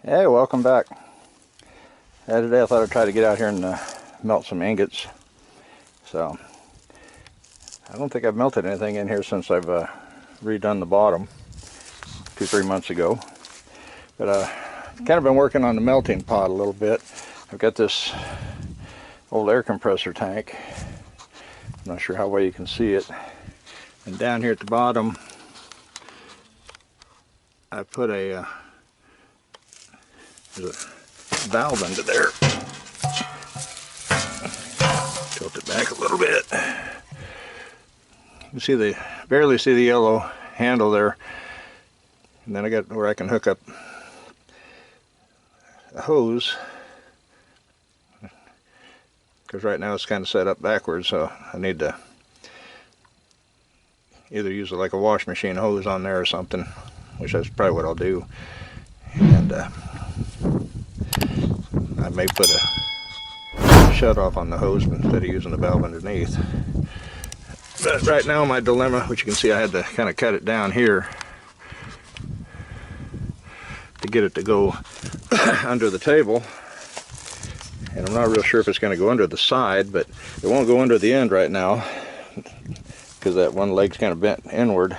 Hey, welcome back. Today I thought I'd try to get out here and melt some ingots. So, I don't think I've melted anything in here since I've redone the bottom 2-3 months ago. But kind of been working on the melting pot a little bit. I've got this old air compressor tank. I'm not sure how well you can see it. And down here at the bottom, I put there's a valve under there. Tilt it back a little bit. You can see barely see the yellow handle there. And then I got where I can hook up a hose. Because right now it's kind of set up backwards, so I need to either use like a wash machine hose on there or something, which that's probably what I'll do. And I may put a shut off on the hose instead of using the valve underneath. But right now my dilemma, which you can see I had to kind of cut it down here to get it to go under the table. And I'm not real sure if it's going to go under the side, but it won't go under the end right now because that one leg's kind of bent inward.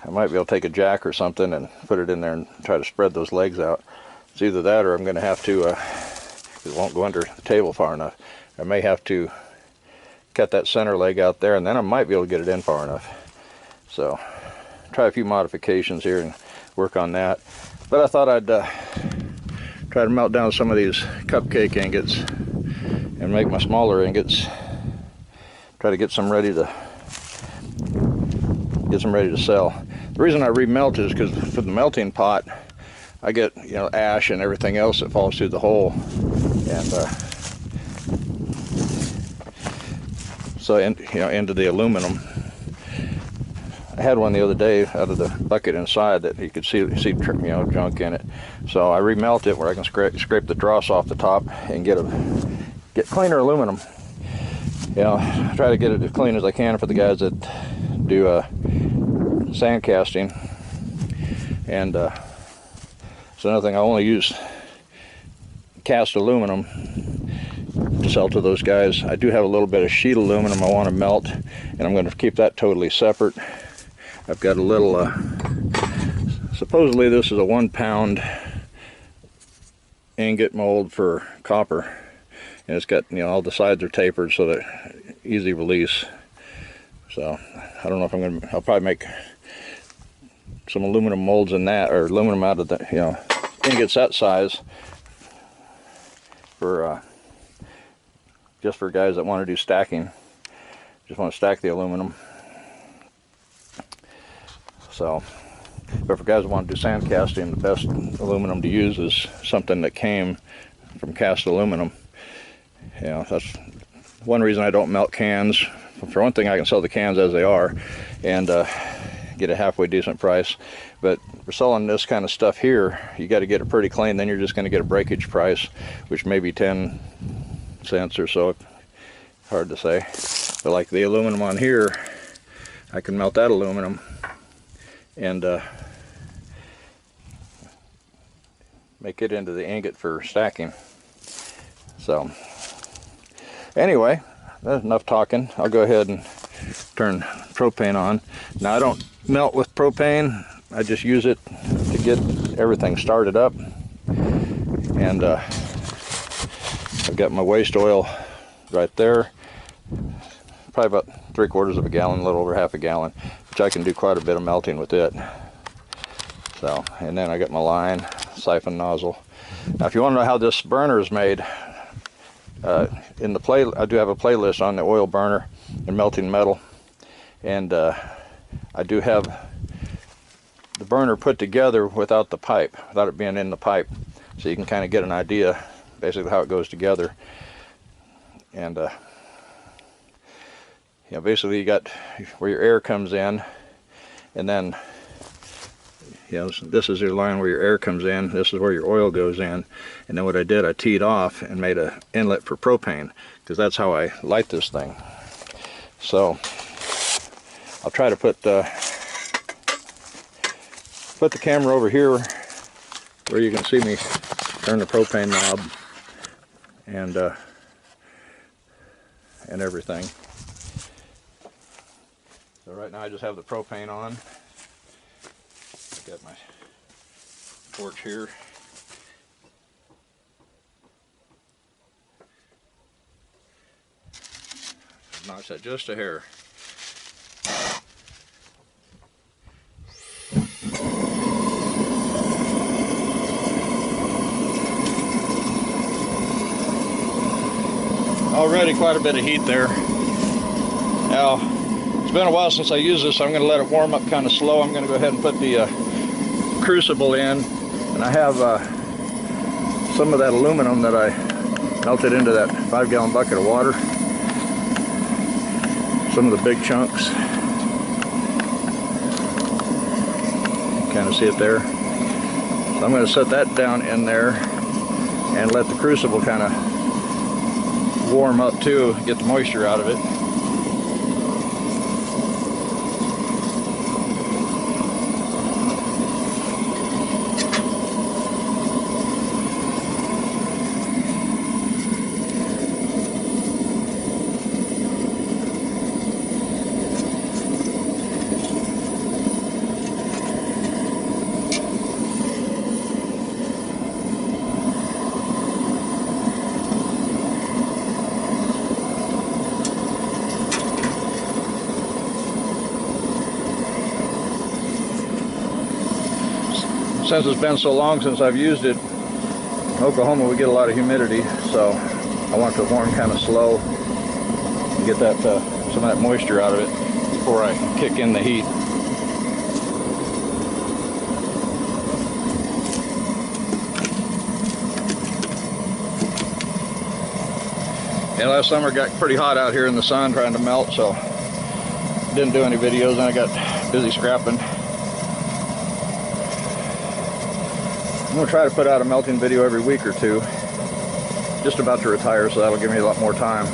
I might be able to take a jack or something and put it in there and try to spread those legs out. It's either that or I'm going to have to, it won't go under the table far enough. I may have to cut that center leg out there, and then I might be able to get it in far enough. So, try a few modifications here and work on that. But I thought I'd try to melt down some of these cupcake ingots and make my smaller ingots. Try to get some ready to sell. The reason I remelt is because for the melting pot, I get ash and everything else that falls through the hole, and so into the aluminum. I had one the other day out of the bucket inside that you could see junk in it. So I remelt it where I can scrape the dross off the top and get cleaner aluminum. Try to get it as clean as I can for the guys that do sand casting. And so another thing, I only use cast aluminum to sell to those guys. I do have a little bit of sheet aluminum I want to melt, and I'm going to keep that totally separate. I've got a little, supposedly this is a 1-pound ingot mold for copper, and it's got, all the sides are tapered so that easy release. So I don't know if I'll probably make some aluminum molds in that, or aluminum out of the, ingots that size for, just for guys that want to do stacking. Just want to stack the aluminum. So, but for guys that want to do sand casting, the best aluminum to use is something that came from cast aluminum. That's one reason I don't melt cans. For one thing, I can sell the cans as they are and get a halfway decent price. But for selling this kind of stuff here, you got to get it pretty clean. Then you're just going to get a breakage price, which may be 10 cents or so. Hard to say. But like the aluminum on here, I can melt that aluminum and make it into the ingot for stacking. So anyway, that's enough talking. I'll go ahead and turn propane on. Now I don't melt with propane, I just use it to get everything started up. And I've got my waste oil right there, probably about 3/4 of a gallon, a little over half a gallon, which I can do quite a bit of melting with it. So, and then I got my line, siphon nozzle. Now if you want to know how this burner is made, I do have a playlist on the oil burner and melting metal, and I do have the burner put together without the pipe, without it being in the pipe, so you can kind of get an idea basically how it goes together. And basically you got where your air comes in, and then this is your line where your air comes in, this is where your oil goes in, and then what I did, I teed off and made an inlet for propane, because that's how I light this thing. So I'll try to put the camera over here where you can see me turn the propane knob and everything. So right now I just have the propane on. Got my torch here. Notch that just a hair. Already quite a bit of heat there. Now, it's been a while since I used this, so I'm going to let it warm up kind of slow. I'm going to go ahead and put the crucible in, and I have some of that aluminum that I melted into that 5-gallon bucket of water. Some of the big chunks. Kind of see it there. So I'm going to set that down in there and let the crucible kind of warm up too, get the moisture out of it. Since it's been so long since I've used it, in Oklahoma we get a lot of humidity, so I want it to warm kind of slow and get that some of that moisture out of it before I kick in the heat. And last summer it got pretty hot out here in the sun trying to melt, so didn't do any videos, and I got busy scrapping. I'm going to try to put out a melting video every week or two. Just about to retire, so that'll give me a lot more time.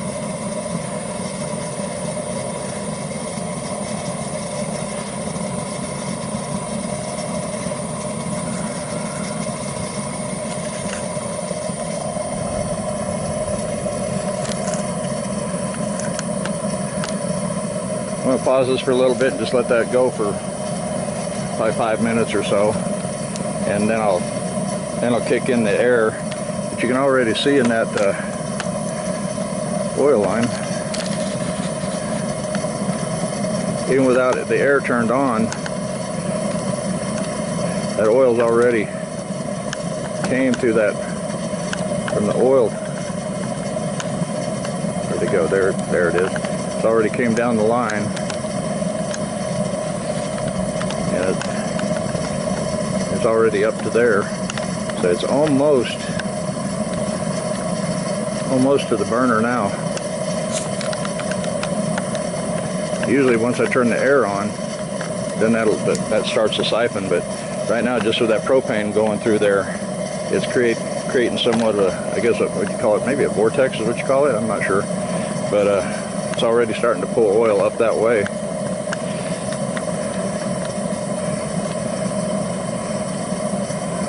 I'm going to pause this for a little bit and just let that go for probably 5 minutes or so, and then I'll kick in the air. But you can already see in that oil line, even without the air turned on, that oil's already came through that from the oil. Where'd it go? There it is. It's already came down the line, and it's already up to there. So it's almost to the burner now. Usually once I turn the air on, then that starts to siphon, but right now just with that propane going through there, it's creating somewhat of a, I guess what you call it, maybe a vortex is what you call it, I'm not sure. But it's already starting to pull oil up that way.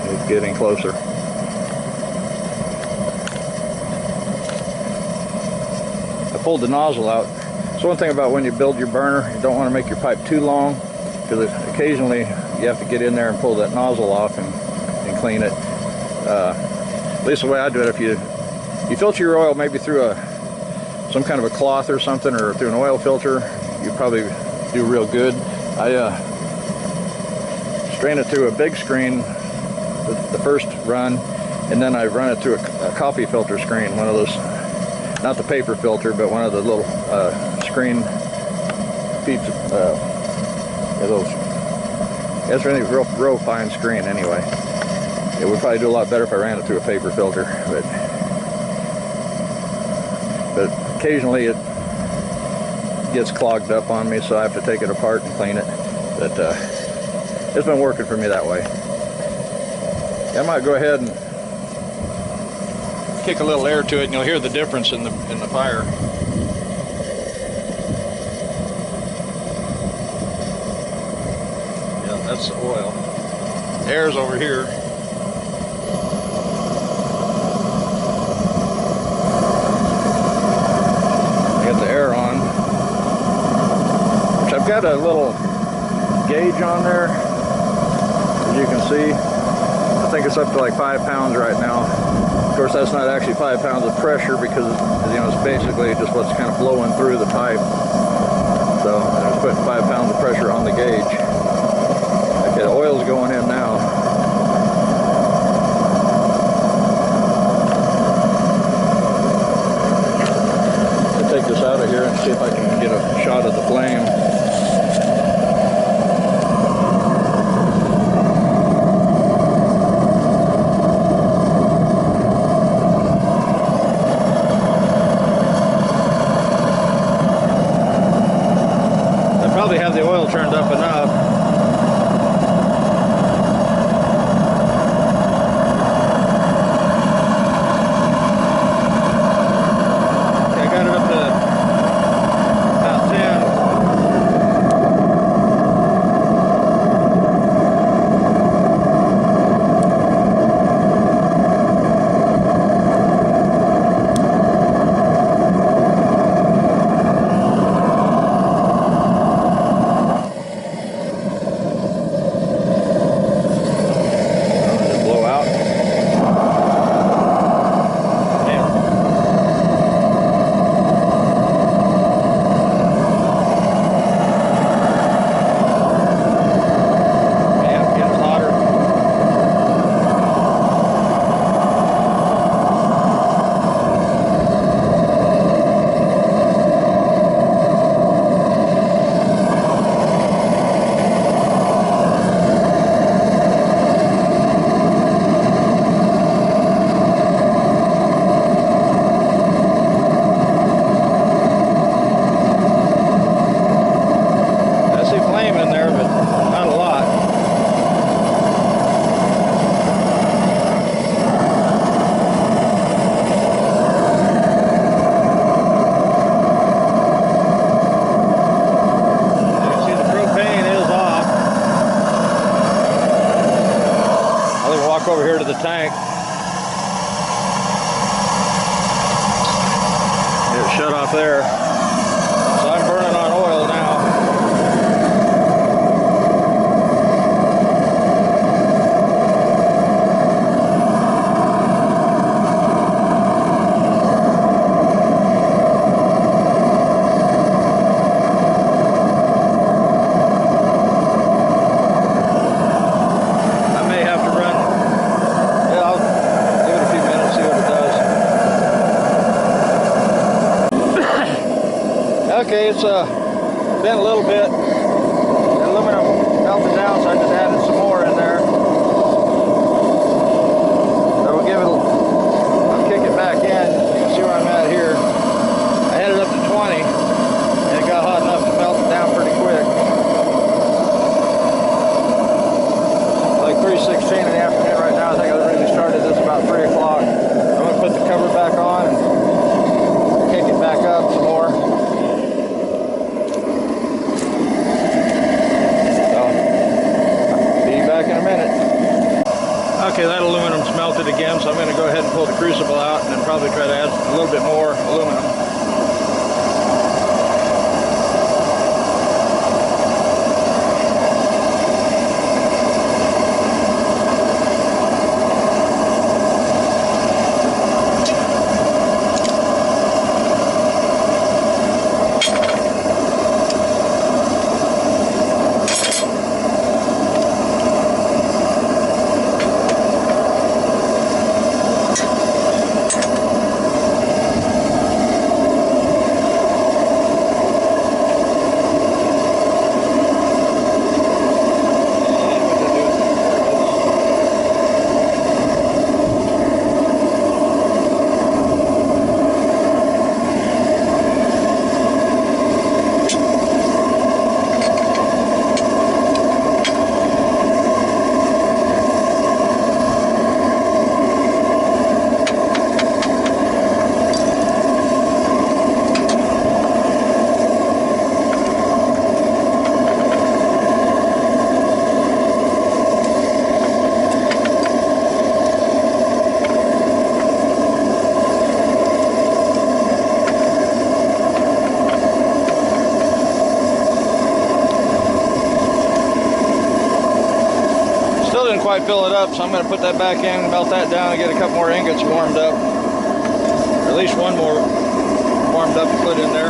It's getting closer. I pulled the nozzle out. So one thing about when you build your burner, you don't want to make your pipe too long, because occasionally you have to get in there and pull that nozzle off and clean it. At least the way I do it, if you filter your oil maybe through some kind of a cloth or something, or through an oil filter, you probably do real good. I strain it through a big screen the first run, and then I run it through a coffee filter screen, one of those, not the paper filter, but one of the little screen feet, those. It's really real fine screen anyway. It would probably do a lot better if I ran it through a paper filter, but occasionally it gets clogged up on me, so I have to take it apart and clean it. But it's been working for me that way. I might go ahead and kick a little air to it, and you'll hear the difference in the fire. Yeah, that's the oil. Air's over here. got a little gauge on there, as you can see. I think it's up to like 5 pounds right now. Of course, that's not actually 5 pounds of pressure because, you know, it's basically just what's kind of flowing through the pipe. So I was putting 5 pounds of pressure on the gauge. Okay, the oil's going in now. I'll take this out of here and see if I can get a shot of the flame. Probably have the oil turned up enough. Okay, I got it up to about 10. Over here to the tank. It shut off there. So I'm burning on oil now. Okay, it's been a little bit. The aluminum melted down, so I just added some more in there. So we'll give it I'll kick it back in. You can see where I'm at here. I had it up to 20, and it got hot enough to melt it down pretty quick. Like 3:16 in the afternoon right now. I think I really started this about 3 o'clock. I'm going to put the cover back on and kick it back up some more. Okay, that aluminum's melted again, so I'm going to go ahead and pull the crucible out and then probably try to add a little bit more aluminum. quite fill it up, so I'm going to put that back in, melt that down, and get a couple more ingots warmed up. Or at least one more warmed up to put in there.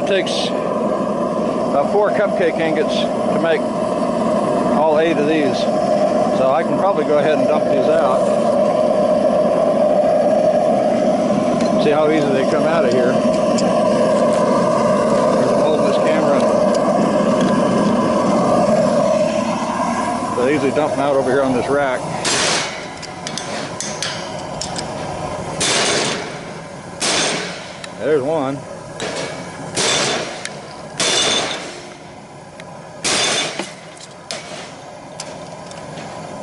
Takes about 4 cupcake ingots to make all 8 of these, so I can probably go ahead and dump these out. See how easy they come out of here. I'm holding this camera, so I easily dump them out over here on this rack. There's one.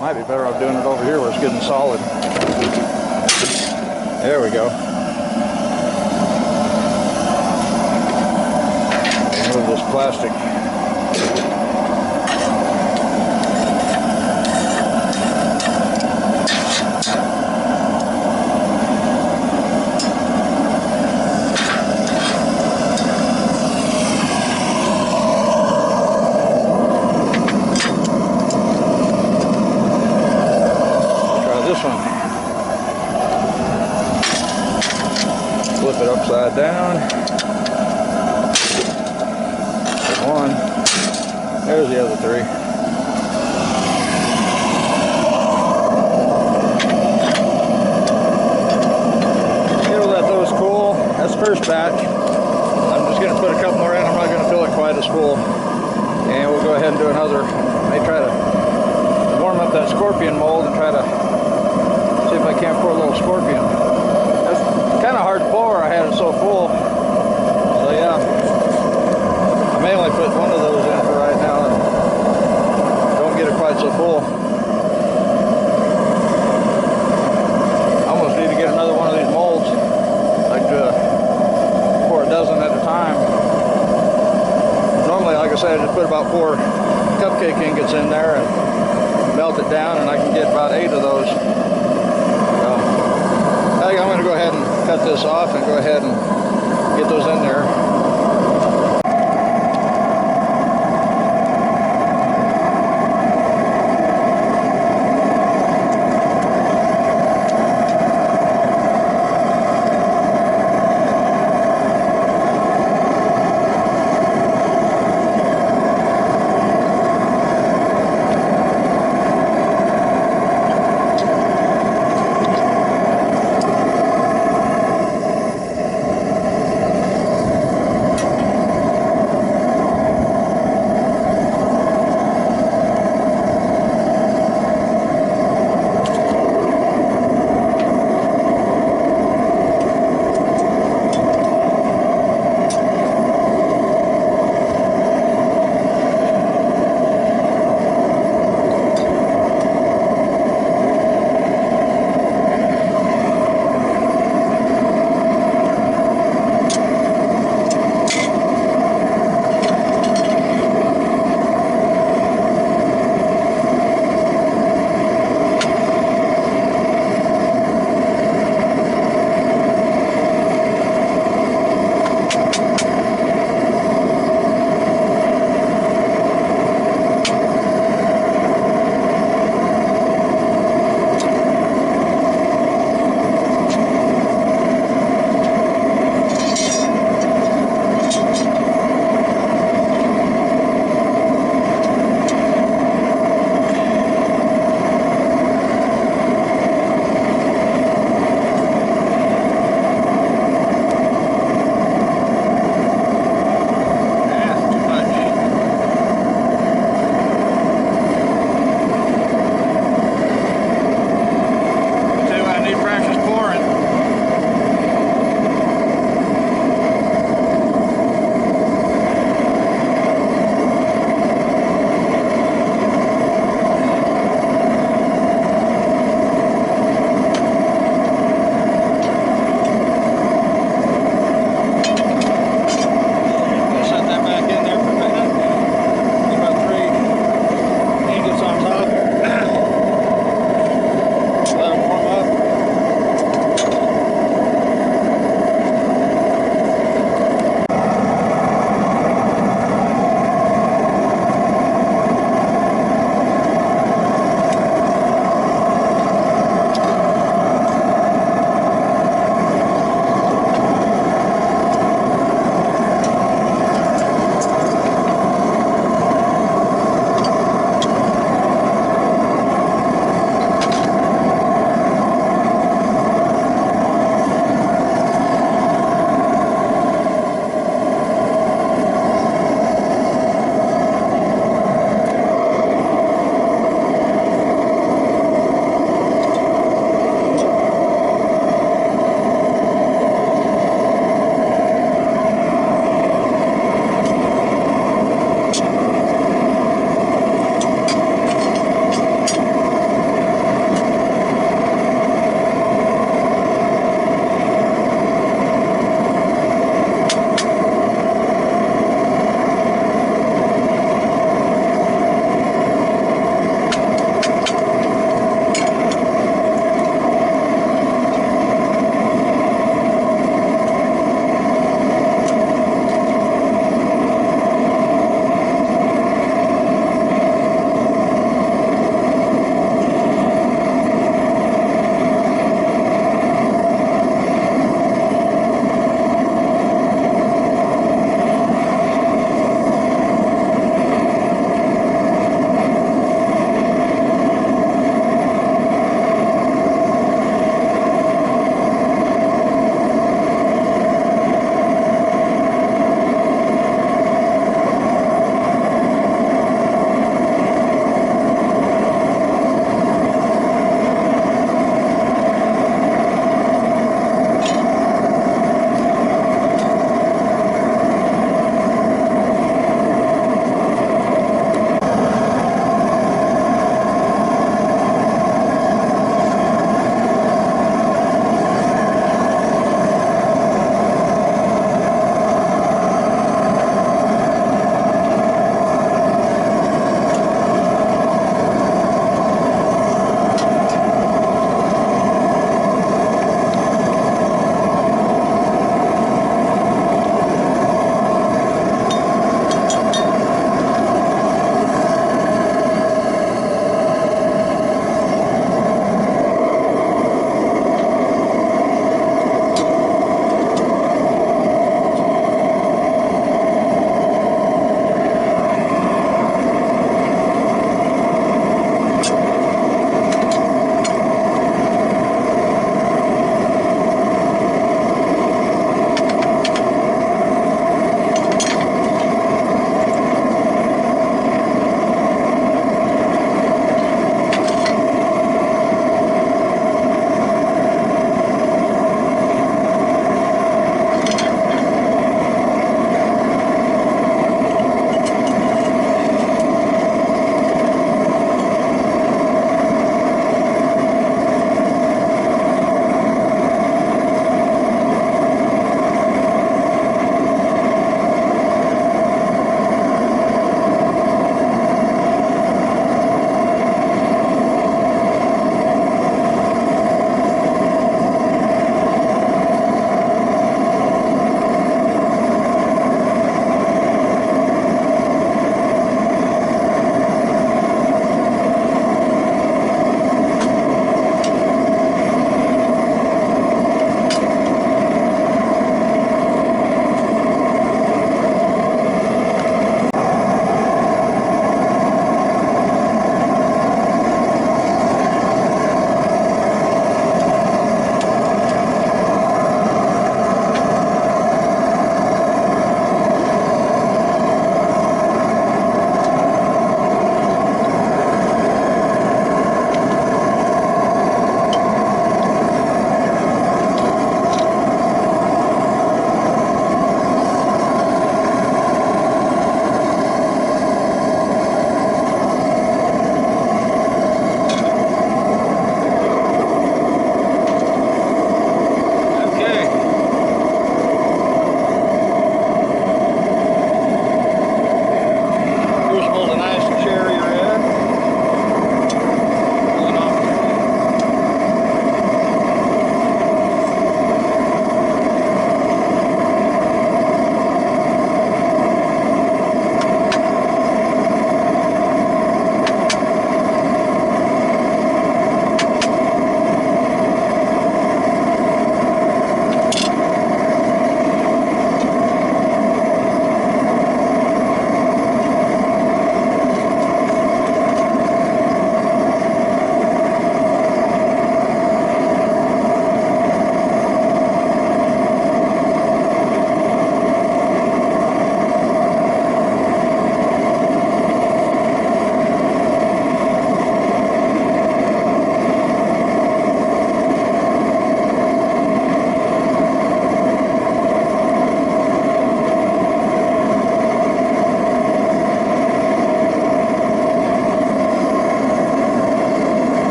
Might be better off doing it over here where it's getting solid. There we go. Remove this plastic Flip it upside down. There's one. There's the other three. Okay, we'll let those cool. That's the first batch. I'm just going to put a couple more in. I'm not going to fill it quite as full. And we'll go ahead and do another. I may try to warm up that scorpion mold and try to see if I can't pour a little scorpion. That's kind of hard to pour. I had it so full. So yeah, I may only put one of those in for right now and don't get it quite so full. I almost need to get another one of these molds, like pour a dozen at a time. Normally, like I said, I just put about 4 cupcake ingots in there and melt it down, and I can get about 8 of those. I think I'm going to go ahead and cut this off and go ahead and get those in there.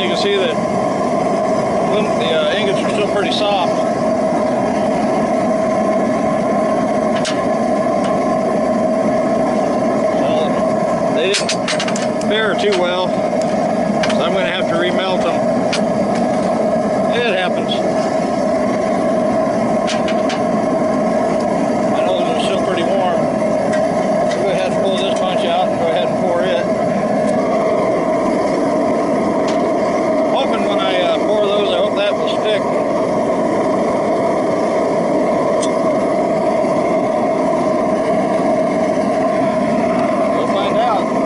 you can see that the ingots are still pretty soft. So they didn't fare too well, so I'm going to have to remelt them. It happens. I know those are still pretty warm. I'll go ahead and pull this punch out and go ahead and pour it. Hoping when I pour those, I hope that will stick. We'll find out.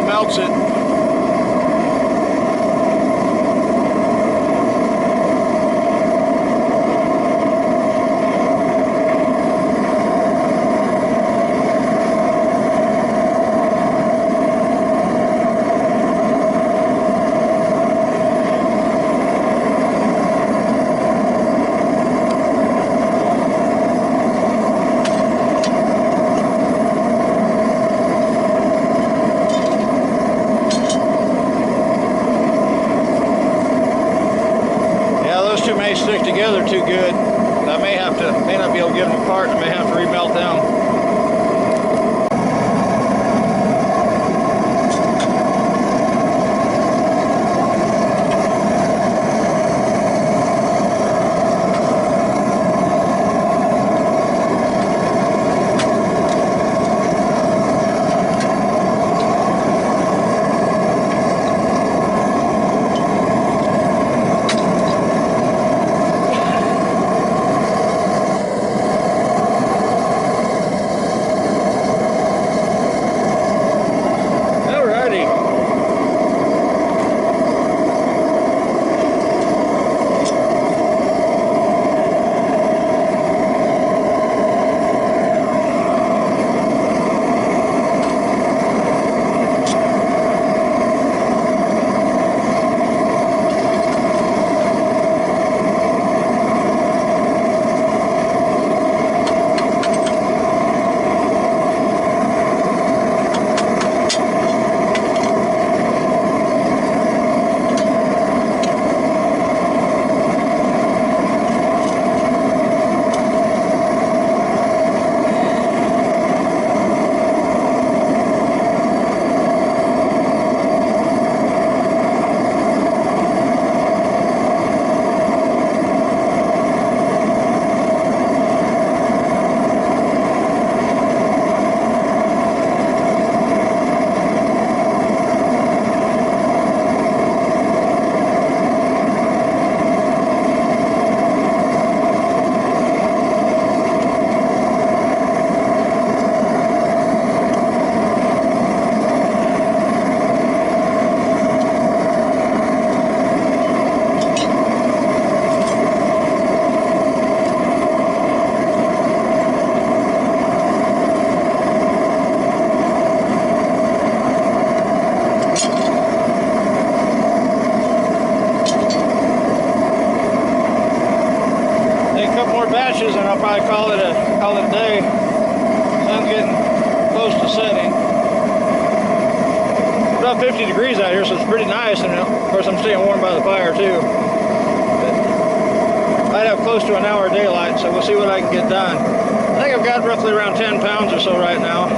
Melts it. May stick together too good. I may not be able to get them apart. I may have to remelt them. Batches and I'll probably call it a day. Sun's getting close to setting. It's about 50 degrees out here, so it's pretty nice, and of course I'm staying warm by the fire too. But I'd have close to an hour of daylight, so we'll see what I can get done. I think I've got roughly around 10 pounds or so right now.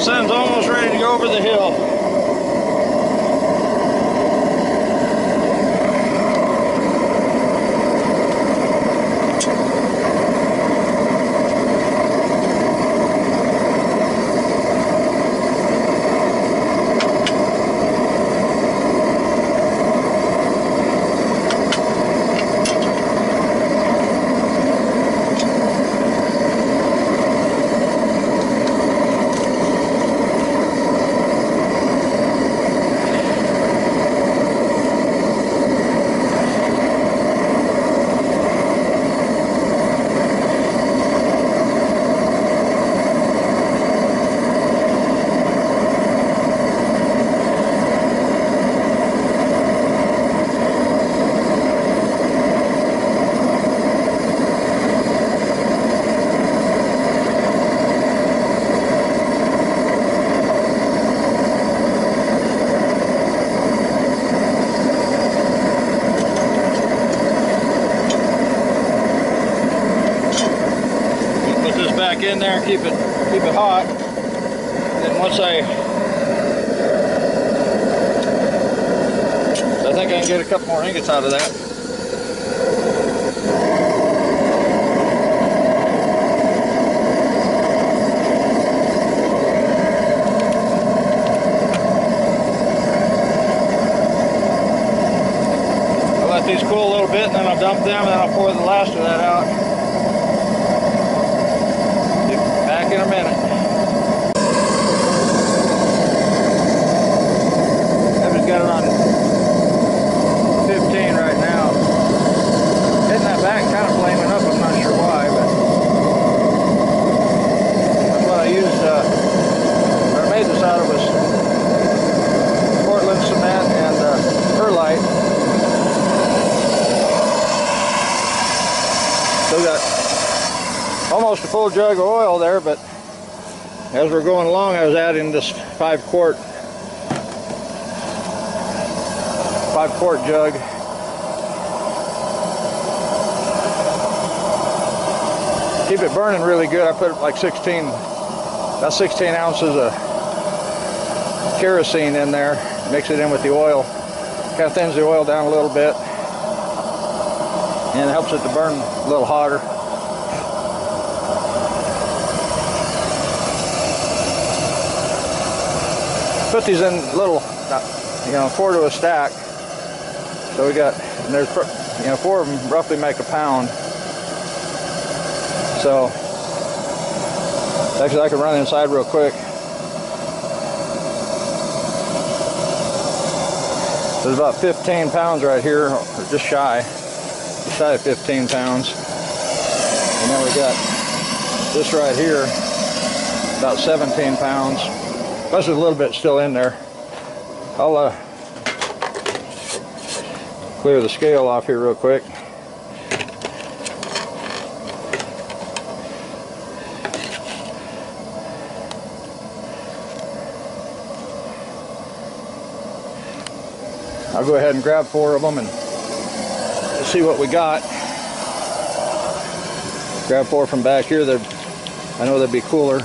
Sun's almost ready to go over the hill. Back in there and keep it hot. And then once I think I can get a couple more ingots out of that. I'll let these cool a little bit and then I'll dump them and then I'll pour the last of that out. Back in a minute. I've just got it on 15 right now. Hitting that back kind of flaming up, I'm not sure why, but that's what I used. What I made this out of was Portland cement and perlite. Still got almost a full jug of oil there, but as we're going along I was adding this 5 quart jug. Keep it burning really good. I put like about 16 ounces of kerosene in there, mix it in with the oil, kind of thins the oil down a little bit and it helps it to burn a little hotter. Put these in little, 4 to a stack. So we got, and there's, 4 of them roughly make a pound. So, actually I can run inside real quick. There's about 15 pounds right here, or just shy of 15 pounds. And then we got this right here, about 17 pounds. Plus there's a little bit still in there. I'll clear the scale off here real quick. I'll go ahead and grab 4 of them and see what we got. Grab 4 from back here. I know they'd be cooler.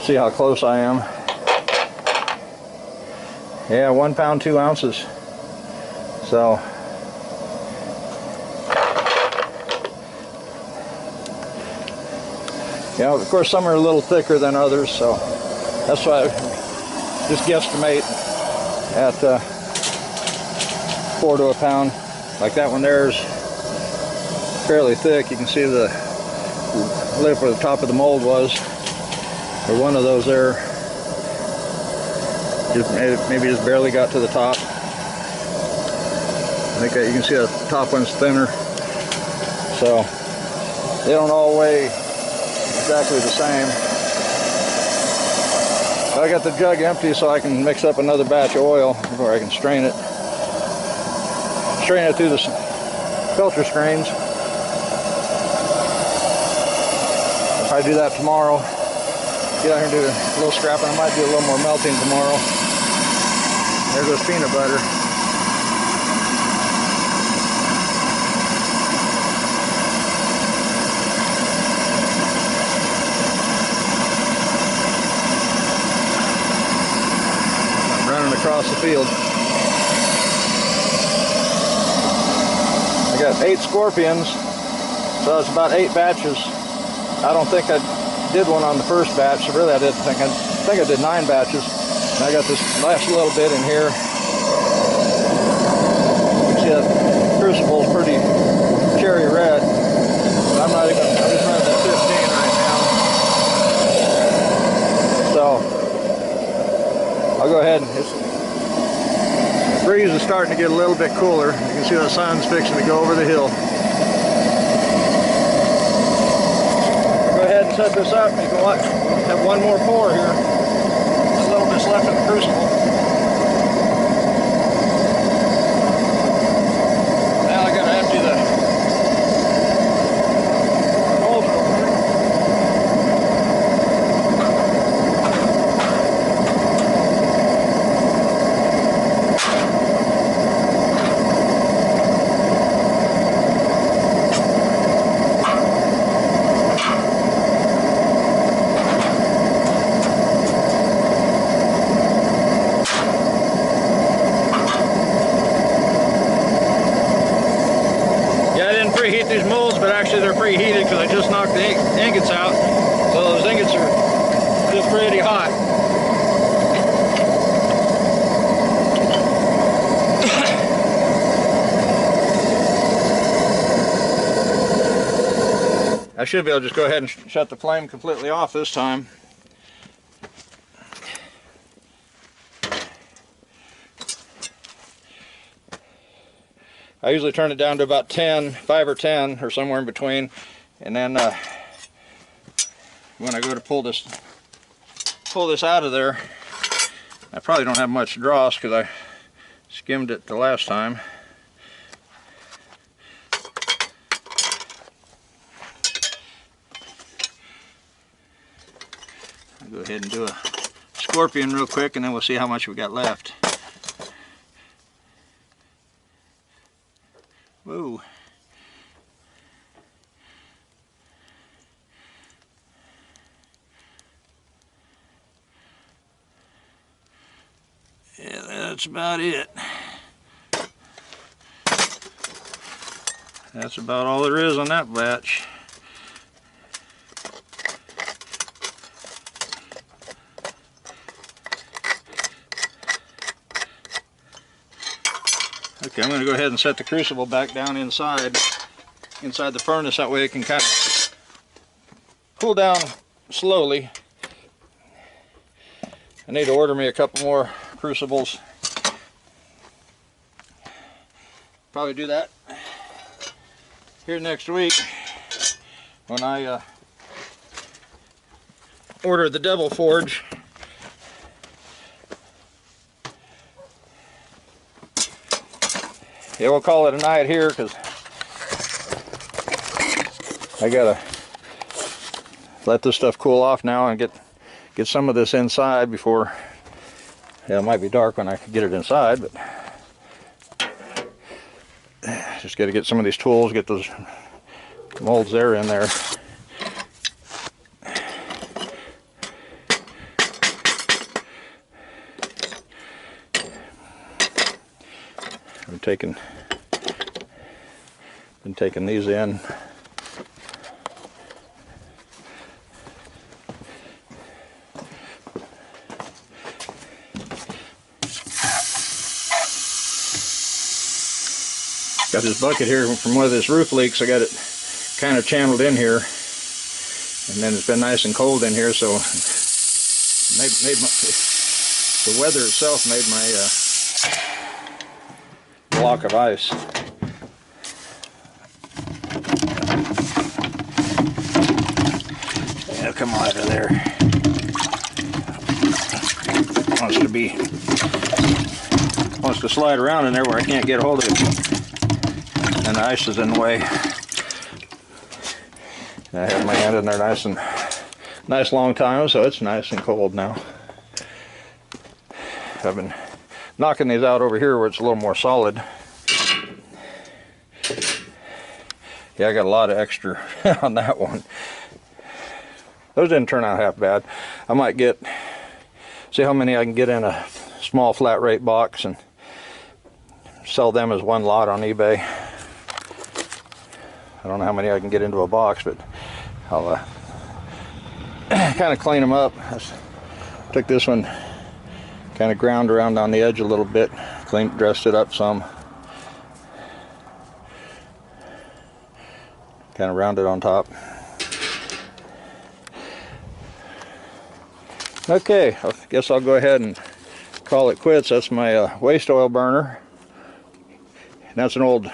See how close I am. Yeah, 1 pound 2 ounces. So of course some are a little thicker than others, so that's why I just guesstimate at 4 to a pound. Like that one there is fairly thick. You can see the lip where the top of the mold was. Or one of those there, maybe just barely got to the top. I think you can see the top one's thinner. So they don't all weigh exactly the same. But I got the jug empty so I can mix up another batch of oil before I can strain it. Strain it through the filter screens. I'll probably do that tomorrow. Get out here and do a little scrapping. I might do a little more melting tomorrow. There goes peanut butter. across the field. I got 8 scorpions, so it's about 8 batches. I don't think I did one on the first batch. Really, I think I did 9 batches. And I got this last little bit in here. You see that crucible's pretty cherry red. But I'm not even. I'm just running at 15 right now. So I'll go ahead and. The breeze is starting to get a little bit cooler. You can see the sun's fixing to go over the hill. Go ahead and set this up. You can watch. Have one more pour here. A little bit's left in the crucible. Now I gotta empty the mold real quick. Preheat these molds, but actually they're preheated because I just knocked the ingots out, so those ingots are just pretty hot. I should be able to just go ahead and shut the flame completely off this time. I usually turn it down to about 5 or 10, or somewhere in between, and then when I go to pull this out of there, I probably don't have much dross because I skimmed it the last time. I'll go ahead and do a scorpion real quick, and then we'll see how much we got left. Whoa. Yeah, that's about it. That's about all there is on that batch. Okay, I'm going to go ahead and set the crucible back down inside the furnace. That way it can kind of cool down slowly. I need to order me a couple more crucibles. Probably do that here next week when I order the Devil Forge. Yeah, we'll call it a night here because I gotta let this stuff cool off now and get some of this inside before. Yeah, it might be dark when I can get it inside, but just got to get some of these tools, get those molds there in there. Been taking these in. Got this bucket here from one of this roof leaks. I got it kind of channeled in here, and then it's been nice and cold in here, so the weather itself made my block of ice. Yeah, come out of there. Wants to slide around in there where I can't get a hold of it, and the ice is in the way. I have my hand in there nice long time, so it's nice and cold now. I've been knocking these out over here where it's a little more solid. Yeah, I got a lot of extra on that one. Those didn't turn out half bad. I might see how many I can get in a small flat rate box and sell them as one lot on eBay. I don't know how many I can get into a box, but I'll kind of clean them up. I took this one, kind of ground around on the edge a little bit, dressed it up some, kind of rounded on top. Okay, I guess I'll go ahead and call it quits. That's my waste oil burner. And that's an old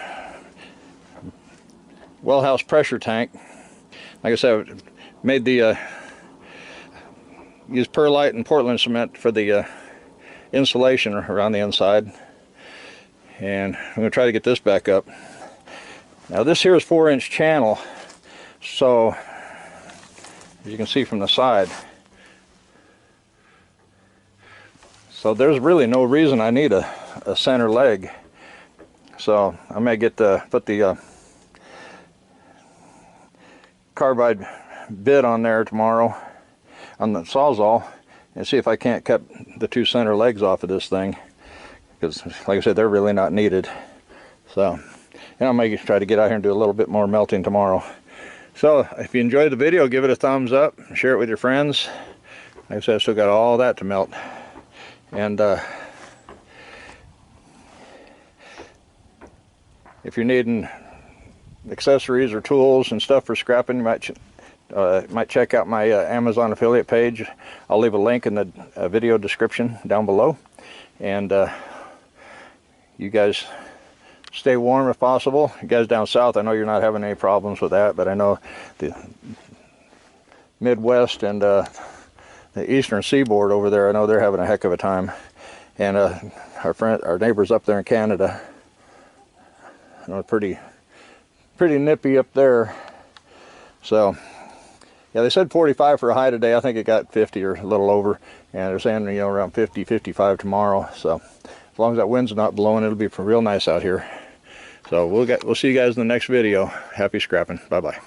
well house pressure tank. Like I said, I made the used perlite and Portland cement for the insulation around the inside, and I'm going to try to get this back up. Now this here is 4-inch channel, so as you can see from the side, so there's really no reason I need a center leg. So I may get put the carbide bit on there tomorrow on the Sawzall and see if I can't cut the 2 center legs off of this thing, because like I said, they're really not needed. So, and I may try to get out here and do a little bit more melting tomorrow. So if you enjoyed the video, give it a thumbs up, share it with your friends. Like I said, I still got all that to melt. And if you're needing accessories or tools and stuff for scrapping, you might check out my Amazon affiliate page. I'll leave a link in the video description down below. And you guys stay warm if possible. You guys down south, I know you're not having any problems with that, but I know the Midwest and the eastern seaboard over there, I know they're having a heck of a time. And our neighbors up there in Canada, I know, pretty nippy up there. So yeah, they said 45 for a high today. I think it got 50 or a little over, and they're saying, you know, around 50, 55 tomorrow. So as long as that wind's not blowing, it'll be real nice out here. So we'll see you guys in the next video. Happy scrapping. Bye bye.